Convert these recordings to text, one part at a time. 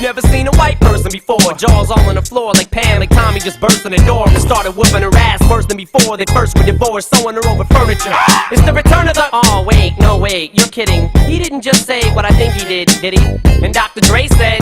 never seen a white person before. Jaws all on the floor like Pam, like Tommy just burst in the door and started whooping her ass worse than before. They first were divorced, sewing her over furniture. It's the return of the... Oh, wait, no, wait, you're kidding. He didn't just say what I think he did he? And Dr. Dre said...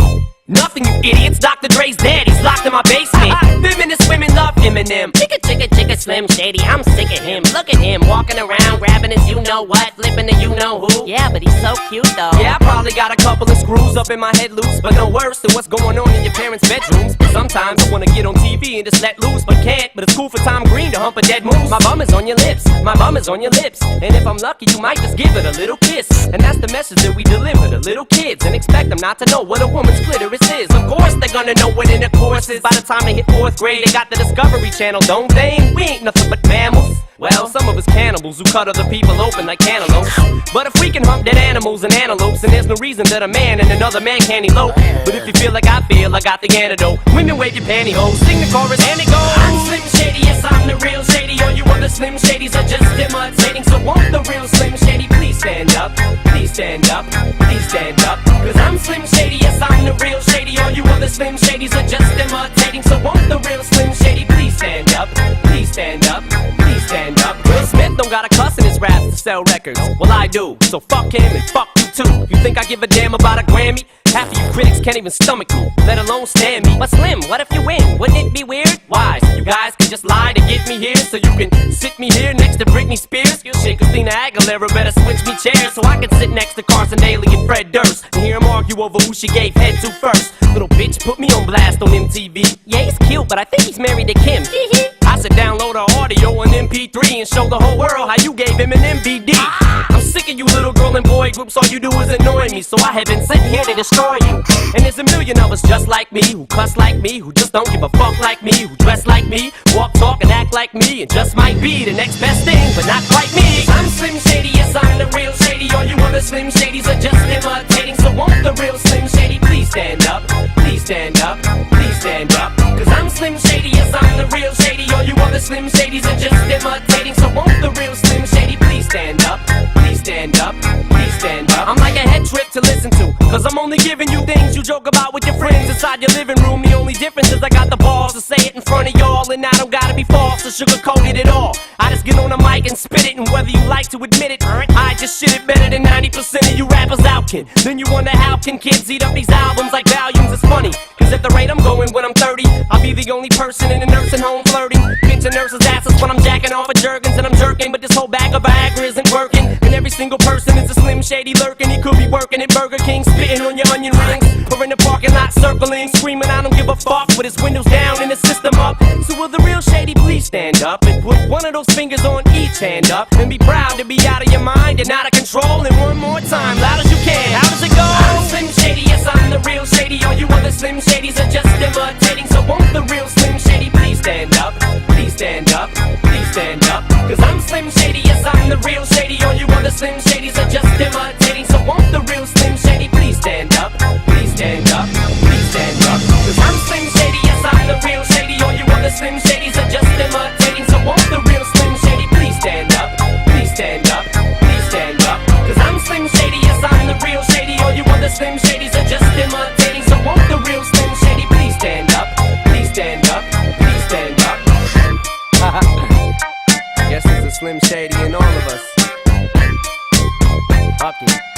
Nothing, you idiots. Dr. Dre's dead. He's locked in my basement. Feminist women love Eminem. Chicka, chicka, chicka, Slim Shady. I'm sick of him. Look at him walking around, grabbing his you-know-what, flipping the you-know-who. Yeah, but he's so cute, though. Yeah, I probably got a couple of screws up in my head loose, but no worse than what's going on in your parents' bedrooms. Sometimes I wanna get on TV and just let loose, but can't. But it's cool for Tom Green to hump a dead moose. My bum is on your lips. My bum is on your lips. And if I'm lucky, you might just give it a little kiss. And that's the message that we deliver to little kids, and expect them not to know what a woman's clitoris is. Of course they're gonna know what intercourse is. By the time they hit 4th grade, they got the Discovery Channel, don't they? We ain't nothing but mammals. Well, some of us cannibals who cut other people open like cantaloupes. But if we can hump dead animals and antelopes, then there's no reason that a man and another man can't elope. But if you feel like I feel, I got the antidote. Women wave your pantyhose, sing the chorus and it goes. I'm Slim Shady, yes I'm the real Shady. All you other Slim Shadys are just imitating. So won't the real Slim Shady please stand up? Please stand up, please stand up. Cause I'm Slim Shady, yes I'm the real Shady. All you other Slim Shadys are just imitating. So won't the real Slim Shady please stand up? Please stand up, please stand up. Will Smith don't got a cuss in his raps to sell records. Well I do, so fuck him and fuck you too. You think I give a damn about a Grammy? Half of you critics can't even stomach me, let alone stand me. But Slim, what if you win? Wouldn't it be weird? Why? So you guys can just lie to get me here, so you can sit me here next to Britney Spears? Shit, Christina Aguilera better switch me chairs so I can sit next to Carson Daly and Fred Durst and hear them argue over who she gave head to first. Little bitch put me on blast on MTV. Yeah, he's cute, but I think he's married to Kim. I said download her audio on MP3 and show the whole world how you gave him an MVD. I'm sick of you little girl and boy groups, all you do is annoy me, so I have been sent here to destroy you. And there's a million of us just like me, who cuss like me, who just don't give a fuck like me, who dress like me, walk, talk, and act like me, and just might be the next best thing, but not quite me. I'm Slim Shady, yes I'm the real Shady. All you other Slim Shadys are just imitating. So won't the real Slim Shady please stand up? Please stand up, please stand up. Cause I'm Slim Shady, yes I'm the real Shady. All you other Slim Shadys are just imitating. So won't the real Slim Shady please stand up? Please stand up, please stand up. I'm like a head trip to listen to, cause I'm only giving you things you joke about with your friends inside your living room. The only difference is I got the balls to say it in front of y'all, and I don't gotta be false or sugarcoated at all. I just get on the mic and spit it, and whether you like to admit it, I just shit it better than 90% of you rappers out can. Then you wonder how can kids eat up these albums like volumes? It's funny, cause at the rate I'm going when I'm 30, I'll be the only person in a nursing home flirting. Pinching nurses' asses when I'm jacking off of Jergens, and I'm jerking, but this whole bag of Viagra isn't working. And every single person is a Slim Shady lurking. He could be working at Burger King, spitting on your onion rings, or in the parking lot circling, screaming I don't give a fuck with his windows down and his system up. So will the real Shady please stand up and put one of those fingers on each hand up and be proud to be out of your mind and out of control? And one more time, loud as you can, how does it go? I'm Slim Shady, yes I'm the real Shady. All you other Slim Shadys are just imitating. So won't the real Slim Shady please stand up? Please stand up, please stand up. Cause I'm Slim Shady, yes I'm the real Shady. All you other Slim Shadys are just imitating. So won't the real Slim Shady please stand up? Please stand up, please stand up. Cause I'm Slim Shady, yes I'm the real Shady. All you other Slim Shadys are just imitating. So won't the real Slim Shady please stand up? Please stand up, please stand up. Cause I'm Slim Shady, yes I'm the real Shady. All you other Slim Shadys are just imitating. So won't the real Slim Shady please stand up? Please stand up, please stand up. Guess there's a Slim Shady in all of us. Fuck you.